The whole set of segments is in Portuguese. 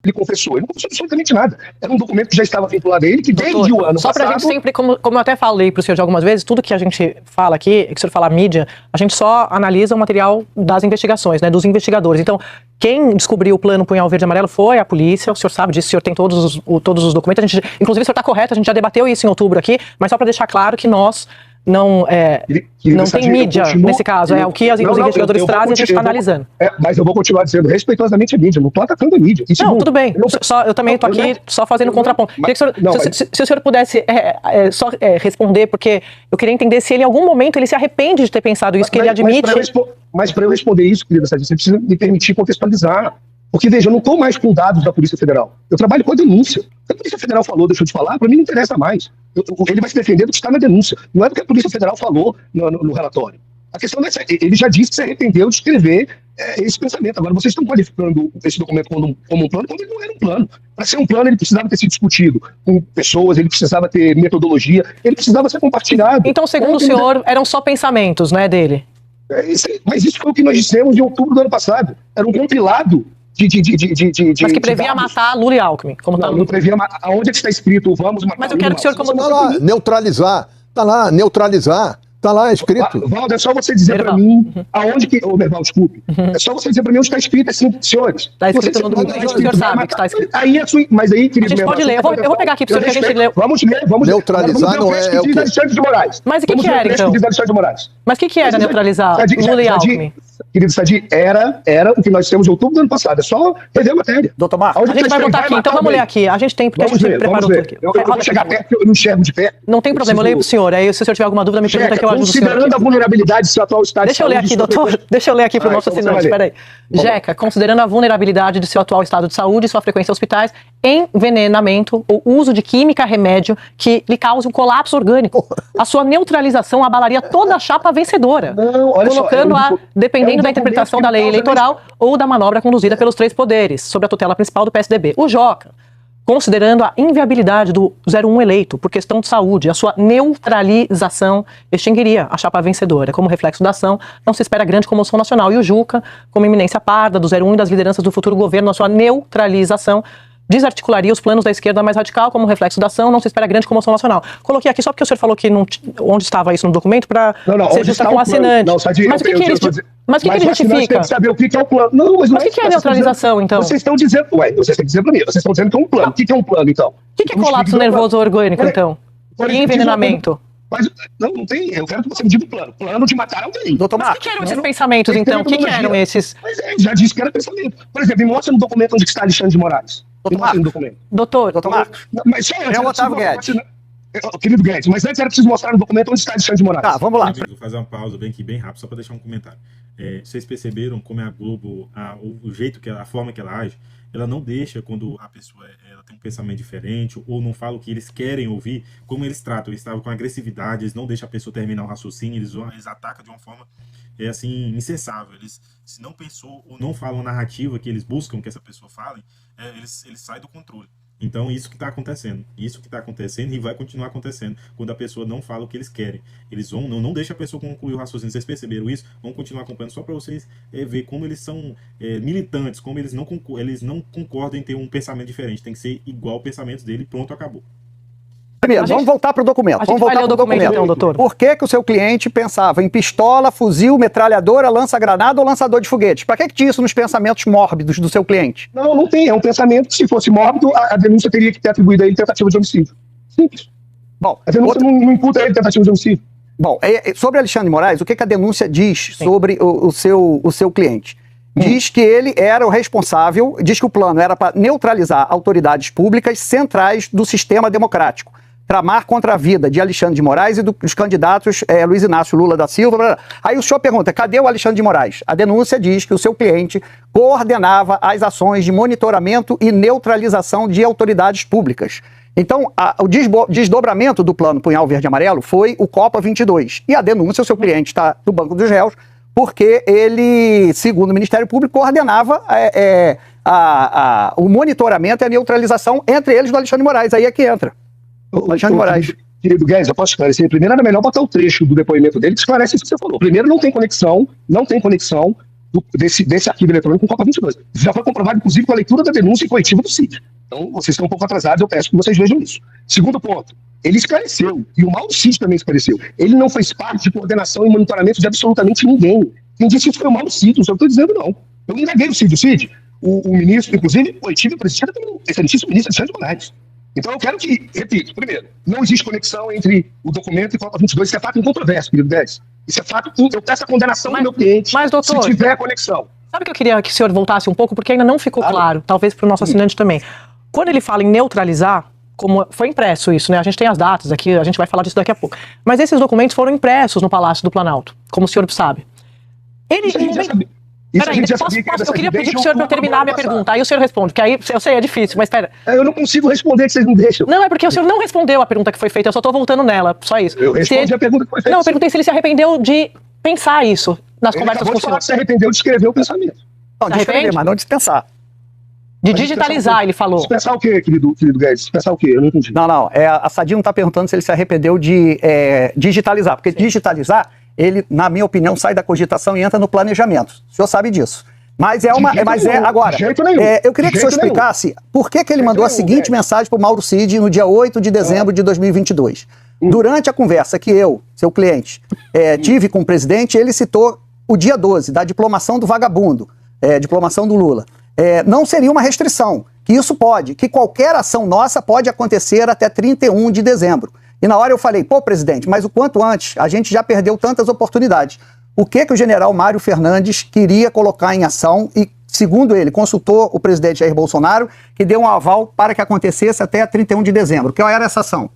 Ele não confessou absolutamente nada. Era um documento que já estava vinculado a ele, que desde o ano só passado... Só pra gente sempre, como eu até falei pro senhor de algumas vezes, tudo que a gente fala aqui, que o senhor fala mídia, a gente só analisa o material das investigações, né, dos investigadores. Então, quem descobriu o plano Punhal Verde e Amarelo foi a polícia, o senhor sabe disso, o senhor tem todos os documentos, inclusive o senhor está correto, a gente já debateu isso em outubro aqui, mas só para deixar claro que nós não tem mídia nesse caso, é o que os investigadores trazem e a gente está analisando. Mas eu vou continuar dizendo respeitosamente a mídia, não estou atacando a mídia. Não, tudo bem, eu também estou aqui só fazendo contraponto. Se o senhor pudesse só responder, porque eu queria entender se ele em algum momento ele se arrepende de ter pensado isso, que ele admite... Mas para eu responder isso, querida Sadia, você precisa me permitir contextualizar. Porque, veja, eu não estou mais com dados da Polícia Federal. Eu trabalho com a denúncia. A Polícia Federal falou, deixou de falar, para mim não interessa mais. Ele vai se defender do que está na denúncia. Não é do que a Polícia Federal falou no relatório. A questão é, ele já disse que se arrependeu de escrever esse pensamento. Agora, vocês estão qualificando esse documento como um plano, quando ele não era um plano. Para ser um plano, ele precisava ter sido discutido com pessoas, ele precisava ter metodologia, ele precisava ser compartilhado. Então, segundo o senhor, eram só pensamentos, né, dele? Mas isso foi o que nós dissemos em outubro do ano passado. Era um compilado mas que previa matar Lula e Alckmin. Não previa matar. Aonde é que está escrito vamos matar? Mas eu quero que o senhor... Tá lá, neutralizar. Tá lá, neutralizar. Tá lá escrito. Valdo, é só você dizer para mim aonde que... Merval, desculpe. É só você dizer para mim onde está escrito assim, senhores. Está escrito no documento, o senhor sabe que está escrito. Mas aí, querido... A gente pode ler, eu vou pegar aqui para o senhor que a gente leu. Vamos ler. Neutralizar não é o que... Alexandre de Moraes. Mas o que era, então? Mas o que era neutralizar Lula e Alckmin? Querido Sadi, era o que nós temos em outubro do ano passado. É só rever a matéria. Doutor Marcos, a gente vai botar aqui, então vamos ler aqui. A gente tem, porque a gente preparou tudo aqui. Eu vou chegar perto, porque eu não enxergo de pé. Não tem problema, eu leio pro senhor. Aí, se o senhor tiver alguma dúvida, me pergunta que eu ajudo o senhor. Considerando a vulnerabilidade do seu atual estado de saúde... Deixa eu ler aqui, doutor. Deixa eu ler aqui pro nosso assinante, peraí. Jeca, considerando a vulnerabilidade do seu atual estado de saúde e sua frequência a hospitais, envenenamento ou uso de química remédio que lhe cause um colapso orgânico. A sua neutralização abalaria toda a chapa vencedora, colocando-a, dependendo da interpretação da lei eleitoral ou da manobra conduzida pelos três poderes, sob a tutela principal do PSDB. O Joca, considerando a inviabilidade do 01 eleito por questão de saúde, a sua neutralização extinguiria a chapa vencedora. Como reflexo da ação, não se espera grande comoção nacional. E o Juca, como eminência parda do 01 e das lideranças do futuro governo, a sua neutralização desarticularia os planos da esquerda mais radical, como reflexo da ação, não se espera grande comoção nacional. Coloquei aqui só porque o senhor falou que não, onde estava isso no documento, para ser justa com o assinante. Mas o que ele justifica? Tem que saber o que é o plano. Não, mas o que é neutralização, então? Vocês estão dizendo, vocês têm que dizer para mim, vocês estão dizendo que é um plano. O que é um plano, então? O que é colapso nervoso orgânico, então? E envenenamento? Mas não tem, eu quero que você me diga o plano. Plano de matar alguém. Doutor Marcos, o que eram esses pensamentos, então? O que eram esses? Mas já disse que era pensamento. Por exemplo, me mostra no documento onde está Alexandre de Moraes. Doutor Marcos. Mas só é o Otávio Guedes. Querido Guedes, mas antes era preciso mostrar no documento onde está Alexandre de Moraes. Tá, vamos lá. Vou fazer uma pausa bem rápido, só para deixar um comentário. Vocês perceberam como é a Globo, o jeito que a forma que ela age, ela não deixa quando a pessoa ela tem um pensamento diferente ou não fala o que eles querem ouvir, como eles tratam. Eles estavam com agressividade, eles não deixam a pessoa terminar o raciocínio, eles atacam de uma forma assim, incensável. Eles, se não pensou ou não falam a narrativa que eles buscam que essa pessoa fale, eles saem do controle. Então, isso que está acontecendo. Isso que está acontecendo e vai continuar acontecendo quando a pessoa não fala o que eles querem. Eles vão, não deixa a pessoa concluir o raciocínio. Vocês perceberam isso? Vão continuar acompanhando só para vocês ver como eles são militantes, como eles não concordam em ter um pensamento diferente. Tem que ser igual ao pensamento dele. Pronto, acabou. Primeiro, vamos voltar para o documento. Vamos voltar para o documento, então, doutor. Por que o seu cliente pensava em pistola, fuzil, metralhadora, lança-granada ou lançador de foguetes? Para que tinha isso nos pensamentos mórbidos do seu cliente? Não tem. É um pensamento que, se fosse mórbido, a denúncia teria que ter atribuído a ele tentativa de homicídio. Simples. Bom, a denúncia não imputa a ele tentativa de homicídio. Bom, sobre Alexandre de Moraes, o que a denúncia diz sobre o seu cliente? Diz que ele era o responsável, diz que o plano era para neutralizar autoridades públicas centrais do sistema democrático, tramar contra a vida de Alexandre de Moraes e dos candidatos Luiz Inácio Lula da Silva. Blá, blá. Aí o senhor pergunta, cadê o Alexandre de Moraes? A denúncia diz que o seu cliente coordenava as ações de monitoramento e neutralização de autoridades públicas. Então, o desdobramento do plano Punhal Verde e Amarelo foi o Copa 22. E a denúncia, o seu cliente está no banco dos réus, porque ele, segundo o Ministério Público, coordenava o monitoramento e a neutralização, entre eles do Alexandre de Moraes. Aí é que entra. Alexandre de Moraes. Querido Guedes, eu posso esclarecer. Primeiro, era melhor botar o trecho do depoimento dele que esclarece isso que você falou. Primeiro, não tem conexão desse arquivo eletrônico com Copa 22. Isso já foi comprovado, inclusive, com a leitura da denúncia coletiva do CID. Então, vocês estão um pouco atrasados, eu peço que vocês vejam isso. Segundo ponto, ele esclareceu, e o Mauro Cid também esclareceu, ele não fez parte de coordenação e monitoramento de absolutamente ninguém. Quem disse isso foi o Mauro Cid, não sei o que eu estou dizendo, não. Eu me neguei o Cid. O ministro, inclusive, coletiva presidida pelo excelentíssimo ministro Alexandre de Moraes. Então, eu quero que, repito, primeiro, não existe conexão entre o documento e Copa 22, isso é fato incontroverso, querido Guedes. Isso é fato, eu peço a condenação do meu cliente, mas, doutor, se tiver conexão. Sabe que eu queria que o senhor voltasse um pouco, porque ainda não ficou claro, talvez para o nosso assinante também. Quando ele fala em neutralizar, como foi impresso isso, né? A gente tem as datas aqui, a gente vai falar disso daqui a pouco. Mas esses documentos foram impressos no Palácio do Planalto, como o senhor sabe. Ele... Peraí, eu queria pedir pro senhor para terminar a minha pergunta, aí o senhor responde, que aí eu sei, é difícil, mas espera. Eu não consigo responder que vocês não deixam. Não, é porque o senhor não respondeu a pergunta que foi feita, eu só tô voltando nela, só isso. Eu respondi a pergunta que foi feita. Não, eu perguntei se ele se arrependeu de pensar isso nas conversas com o senhor. Ele se arrependeu de escrever o pensamento. Não, de escrever, mas não de pensar. De digitalizar, ele falou. Dispensar o quê, querido Guedes? Dispensar o quê? Eu não entendi. Não, a Sadia não está perguntando se ele se arrependeu de digitalizar, porque digitalizar, ele, na minha opinião, sai da cogitação e entra no planejamento. O senhor sabe disso. Mas agora, eu queria que o senhor explicasse por que ele mandou a seguinte mensagem para o Mauro Cid no dia 8 de dezembro de 2022. Durante a conversa que eu, seu cliente, tive com o presidente, ele citou o dia 12, da diplomação do vagabundo, diplomação do Lula. Não seria uma restrição, que isso pode, que qualquer ação nossa pode acontecer até 31 de dezembro. E na hora eu falei, pô, presidente, mas o quanto antes, a gente já perdeu tantas oportunidades. O que o general Mário Fernandes queria colocar em ação e, segundo ele, consultou o presidente Jair Bolsonaro, que deu um aval para que acontecesse até 31 de dezembro. Qual era essa ação?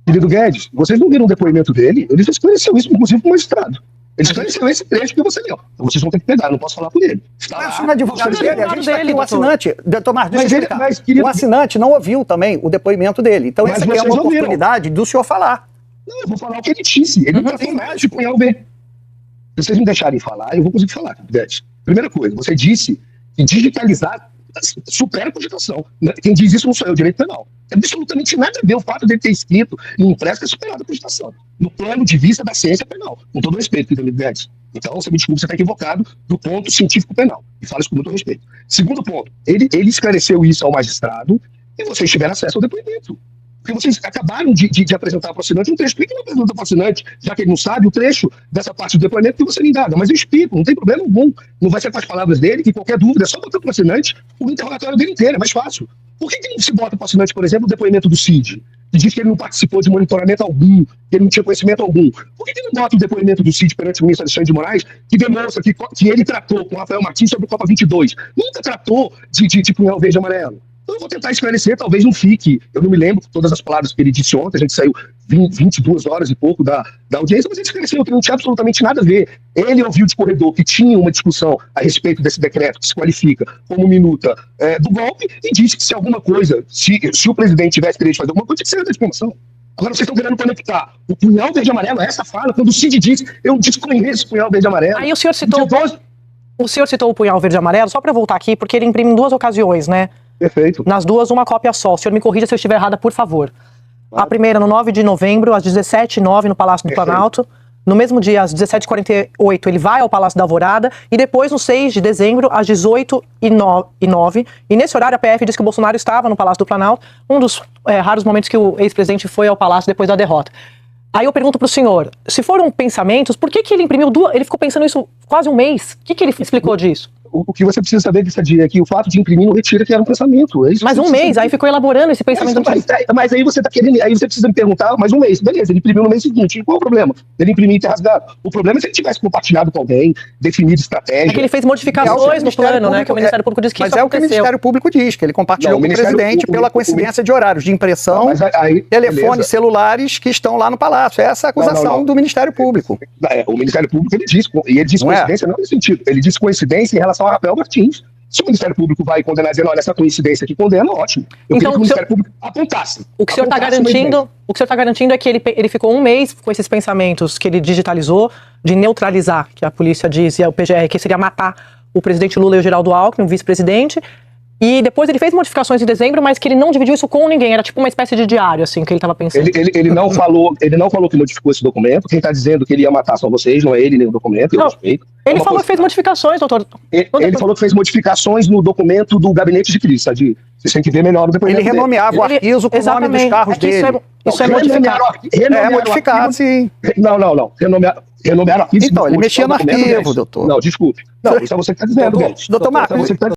Querido Guedes, vocês não viram o depoimento dele? Ele esclareceu isso, inclusive, com o magistrado. Ele esclareceu esse trecho que você leu. Então vocês vão ter que pegar, não posso falar por ele. Mas não é advogado dele, a gente está aqui, o assinante. Tomás, deixa eu explicar. O assinante não ouviu também o depoimento dele. Então essa aqui é uma oportunidade do senhor falar. Não, eu vou falar o que ele disse. Ele não tem nada de punhal ver. Se vocês me deixarem falar, eu vou conseguir falar, Guedes. Primeira coisa, você disse que digitalizar supera a cogitação. Quem diz isso não sou eu, direito penal. Tem absolutamente nada a ver o fato dele ter escrito em impresso que é superado a cogitação. No plano de vista da ciência penal. Com todo respeito, querido Guedes. Então, você me desculpe, você está equivocado do ponto científico penal. E fala isso com muito respeito. Segundo ponto, ele esclareceu isso ao magistrado e vocês tiveram acesso ao depoimento. Porque vocês acabaram de apresentar para o assinante um trecho. Por que não apresenta para o assinante, já que ele não sabe, o trecho dessa parte do depoimento que você me indaga? Mas eu explico, não tem problema algum. Não vai ser com as palavras dele, que qualquer dúvida é só botar para o assinante o interrogatório dele inteiro, é mais fácil. Por que não se bota para o assinante, por exemplo, o depoimento do Cid, que diz que ele não participou de monitoramento algum, que ele não tinha conhecimento algum? Por que não bota o depoimento do Cid perante o ministro Alexandre de Moraes, que demonstra que ele tratou com o Rafael Martins sobre o Copa 22? Nunca tratou de punhal verde e amarelo. Então eu vou tentar esclarecer, talvez não fique. Eu não me lembro todas as palavras que ele disse ontem, a gente saiu 22 horas e pouco da audiência, mas ele esclareceu que não tinha absolutamente nada a ver. Ele ouviu de corredor que tinha uma discussão a respeito desse decreto que se qualifica como minuta do golpe e disse que se alguma coisa, se o presidente tivesse direito de fazer alguma coisa, tinha que ser da diplomação. Agora vocês estão querendo conectar o punhal verde e amarelo a essa fala, quando o Cid diz, eu desconheço o punhal verde e amarelo. Aí o senhor citou o punhal verde e amarelo, só para voltar aqui, porque ele imprime em 2 ocasiões, né? Perfeito. Nas 2, uma cópia só. O senhor me corrija se eu estiver errada, por favor. Claro. A primeira, no 9 de novembro, às 17h09, no Palácio do Planalto. No mesmo dia, às 17h48, ele vai ao Palácio da Alvorada. E depois, no 6 de dezembro, às 18h09. E nesse horário, a PF diz que o Bolsonaro estava no Palácio do Planalto. Um dos raros momentos que o ex-presidente foi ao Palácio depois da derrota. Aí eu pergunto para o senhor, se foram pensamentos, por que ele imprimiu 2? Ele ficou pensando isso quase um mês. O que ele explicou disso? O que você precisa saber dessa dia é que o fato de imprimir não retira que era um pensamento. É isso. Mas um mês, aí ficou elaborando esse pensamento. Mas aí você tá querendo, aí você precisa me perguntar, mas um mês, beleza, ele imprimiu no mês seguinte, qual o problema? Ele imprimir e ter rasgado. O problema é se ele tivesse compartilhado com alguém, definido estratégia. É que ele fez modificações no plano, né? Que o Ministério Público diz que isso aconteceu. Mas é o que o Ministério Público diz, que ele compartilhou com o presidente pela coincidência de horários de impressão, telefones celulares que estão lá no Palácio. Essa é a acusação do Ministério Público. O Ministério Público, ele diz, e ele diz coincidência não nesse sentido, ele diz coincidência em relação a Rafael Martins. Se o Ministério Público vai condenar, dizendo, olha, essa coincidência aqui condena, ótimo. Eu queria que o Ministério Público apontasse. O que o senhor está garantindo é que ele ficou um mês com esses pensamentos que ele digitalizou, de neutralizar, que a polícia diz, e a PGR, que seria matar o presidente Lula e o Geraldo Alckmin, o vice-presidente, E depois ele fez modificações em dezembro, mas que ele não dividiu isso com ninguém. Era tipo uma espécie de diário, assim, que ele estava pensando. Ele não falou que modificou esse documento. Quem está dizendo que ele ia matar são vocês, não é ele nem o documento, eu respeito. Ele falou que fez modificações, doutor. Ele falou que fez modificações no documento do gabinete de crise, sabe? Vocês têm que ver melhor o depoimento Ele renomeava o arquivo com o nome dos carros dele. Isso é modificar. Modificar, sim. Não. Renomearam o arquivo. Então, ele mexia no arquivo, doutor. Não, desculpe. Não, isso é você que está dizendo, gente. Doutor Marcos,